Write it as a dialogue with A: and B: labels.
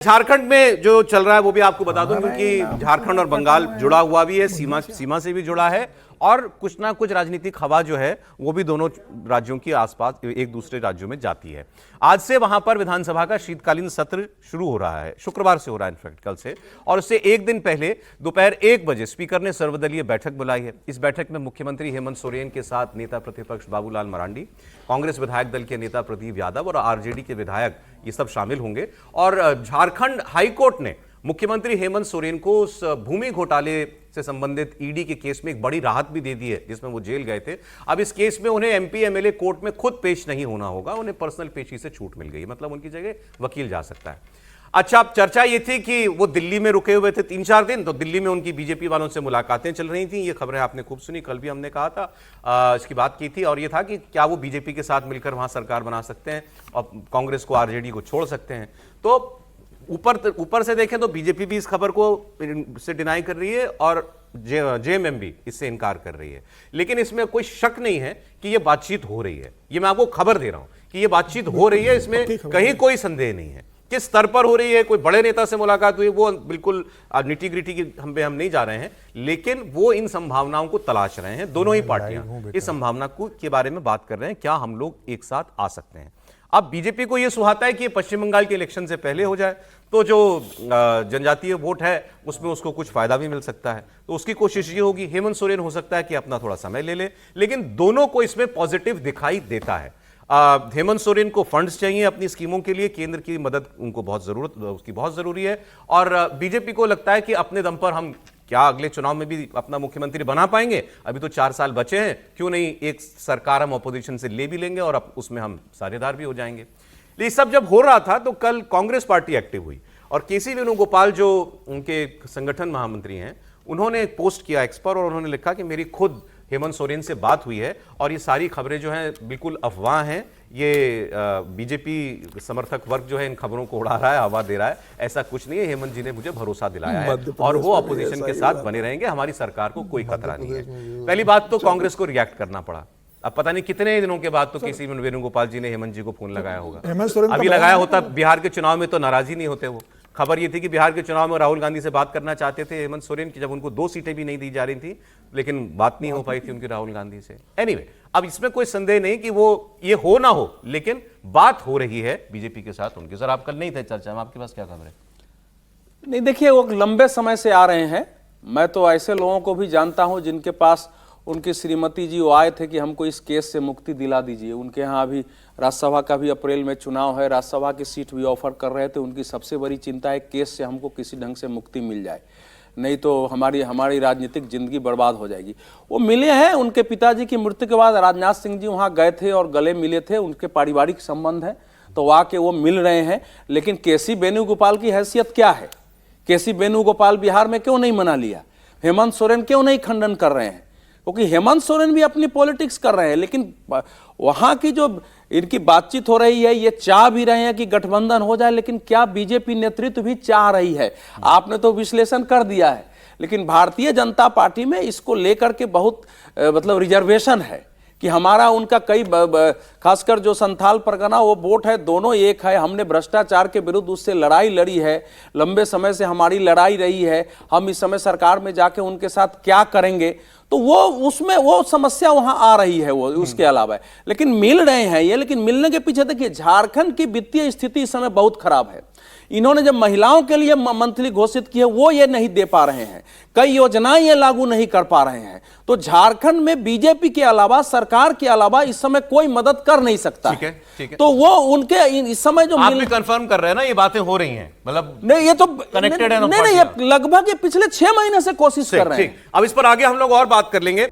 A: झारखंड में जो चल रहा है वो भी आपको बता दूं, क्योंकि झारखंड और बंगाल जुड़ा हुआ भी है, सीमा से भी जुड़ा है और कुछ ना कुछ राजनीतिक हवा जो है वो भी दोनों राज्यों के आसपास एक दूसरे राज्यों में जाती है। आज से वहां पर विधानसभा का शीतकालीन सत्र शुरू हो रहा है, शुक्रवार से हो रहा है इनफैक्ट कल से, और उससे एक दिन पहले दोपहर 1 बजे स्पीकर ने सर्वदलीय बैठक बुलाई है। इस बैठक में मुख्यमंत्री हेमंत सोरेन के साथ नेता प्रतिपक्ष बाबूलाल मरांडी, कांग्रेस विधायक दल के नेता प्रदीप यादव और आरजेडी के विधायक ये सब शामिल होंगे। और झारखंड हाईकोर्ट ने मुख्यमंत्री हेमंत सोरेन को उस भूमि घोटाले से संबंधित ईडी के केस में एक बड़ी राहत भी दे दी है, जिसमें वो जेल गए थे। अब इस केस में उन्हें एमपी एमएलए कोर्ट में खुद पेश नहीं होना होगा, उन्हें पर्सनल पेशी से छूट मिल गई, मतलब उनकी जगह वकील जा सकता है। अच्छा, अब चर्चा ये थी कि वो दिल्ली में रुके हुए थे 3-4 दिन, तो दिल्ली में उनकी बीजेपी वालों से मुलाकातें चल रही थी। ये खबरें आपने खूब सुनी, कल भी हमने कहा था, इसकी बात की थी, और ये था कि क्या वो बीजेपी के साथ मिलकर वहां सरकार बना सकते हैं और कांग्रेस को, आरजेडी को छोड़ सकते हैं। तो ऊपर से देखें तो बीजेपी भी इस खबर को से डिनाई कर रही है और जेएमएम भी इससे इनकार कर रही है, लेकिन इसमें कोई शक नहीं है कि यह बातचीत हो रही है। ये मैं आपको खबर दे रहा हूं कि यह बातचीत हो रही है, इसमें कहीं कोई संदेह नहीं है। किस स्तर पर हो रही है, कोई बड़े नेता से मुलाकात हुई, वो बिल्कुल निटी ग्रिटी की हम नहीं जा रहे हैं, लेकिन वो इन संभावनाओं को तलाश रहे हैं। दोनों ही पार्टियां इस संभावना के बारे में बात कर रहे हैं, क्या हम लोग एक साथ आ सकते हैं। अब बीजेपी को यह सुहाता है कि पश्चिम बंगाल के इलेक्शन से पहले हो जाए, तो जो जनजातीय वोट है उसमें उसको कुछ फायदा भी मिल सकता है, तो उसकी कोशिश ये होगी। हेमंत सोरेन हो सकता है कि अपना थोड़ा समय ले ले, लेकिन दोनों को इसमें पॉजिटिव दिखाई देता है। हेमंत सोरेन को फंड्स चाहिए अपनी स्कीमों के लिए, केंद्र की मदद उनको उसकी बहुत जरूरी है, और बीजेपी को लगता है कि अपने दम पर हम क्या अगले चुनाव में भी अपना मुख्यमंत्री बना पाएंगे। अभी तो 4 साल बचे हैं, क्यों नहीं एक सरकार हम ऑपोजिशन से ले भी लेंगे और अब उसमें हम साझेदार भी हो जाएंगे। ये सब जब हो रहा था तो कल कांग्रेस पार्टी एक्टिव हुई और केसी वेणुगोपाल जो उनके संगठन महामंत्री हैं, उन्होंने एक पोस्ट किया एक्स पर और उन्होंने लिखा कि मेरी खुद हेमंत सोरेन से बात हुई है और ये सारी खबरें जो हैं बिल्कुल अफवाह हैं, ये बीजेपी समर्थक वर्ग जो है इन खबरों को उड़ा रहा है, हवा दे रहा है, ऐसा कुछ नहीं है। हेमंत जी ने मुझे भरोसा दिलाया है और वो अपोजिशन के साथ बने रहेंगे, हमारी सरकार को कोई खतरा नहीं है। पहली बात तो कांग्रेस को रिएक्ट करना पड़ा। अब पता नहीं कितने दिनों के बाद तो केसी वेणुगोपाल जी ने हेमंत जी को फोन लगाया होगा। अभी लगाया होता बिहार के चुनाव में तो नाराज ही नहीं होते वो। खबर ये थी कि बिहार के चुनाव में राहुल गांधी से बात करना चाहते थे हेमंत सोरेन की, जब उनको 2 सीटें भी नहीं दी जा रही थी, लेकिन बात नहीं हो पाई थी उनकी राहुल गांधी से। एनीवे, अब इसमें कोई संदेह नहीं कि वो ये हो ना हो, लेकिन बात हो रही है बीजेपी के साथ उनके। सर, आप कल नहीं थे चर्चा में, आपके पास क्या खबर है?
B: नहीं, देखिए, वो लंबे समय से आ रहे हैं। मैं तो ऐसे लोगों को भी जानता हूं जिनके पास उनकी श्रीमती जी वो आए थे कि हमको इस केस से मुक्ति दिला दीजिए। उनके यहाँ अभी राज्यसभा का भी अप्रैल में चुनाव है, राज्यसभा की सीट भी ऑफर कर रहे थे। उनकी सबसे बड़ी चिंता है केस से हमको किसी ढंग से मुक्ति मिल जाए, नहीं तो हमारी राजनीतिक जिंदगी बर्बाद हो जाएगी। वो मिले हैं, उनके पिताजी की मृत्यु के बाद राजनाथ सिंह जी वहाँ गए थे और गले मिले थे, उनके पारिवारिक संबंध है तो आके वो मिल रहे हैं। लेकिन केसी वेणुगोपाल की हैसियत क्या है? केसी वेणुगोपाल बिहार में क्यों नहीं मना लिया? हेमंत सोरेन क्यों नहीं खंडन कर रहे हैं? क्योंकि हेमंत सोरेन भी अपनी पॉलिटिक्स कर रहे हैं, लेकिन वहां की जो इनकी बातचीत हो रही है, ये चाह भी रहे हैं कि गठबंधन हो जाए, लेकिन क्या बीजेपी नेतृत्व भी चाह रही है? आपने तो विश्लेषण कर दिया है, लेकिन भारतीय जनता पार्टी में इसको लेकर के बहुत मतलब रिजर्वेशन है कि हमारा उनका कई खासकर जो संथाल परगना वो वोट है, दोनों एक है। हमने भ्रष्टाचार के विरुद्ध उससे लड़ाई लड़ी है, लंबे समय से हमारी लड़ाई रही है। हम इस समय सरकार में जाके उनके साथ क्या करेंगे, तो वो उसमें वो समस्या वहां आ रही है, वो उसके अलावा है। लेकिन मिल रहे हैं ये, लेकिन मिलने के पीछे देखिए झारखंड की वित्तीय स्थिति इस समय बहुत खराब है। इन्होंने जब महिलाओं के लिए मंथली घोषित की है, वो ये नहीं दे पा रहे हैं, कई योजनाएं ये लागू नहीं कर पा रहे हैं। तो झारखंड में बीजेपी के अलावा, सरकार के अलावा इस समय कोई मदद कर नहीं सकता।
A: ठीक है।
B: तो वो उनके इस समय जो
A: आप भी कंफर्म कर रहे हैं ना, ये बातें हो रही हैं, मतलब
B: नहीं, ये तो
A: कनेक्टेड है।
B: नहीं, ये लगभग ये पिछले 6 महीने से कोशिश कर रहे हैं।
A: अब इस पर आगे हम लोग और बात कर लेंगे।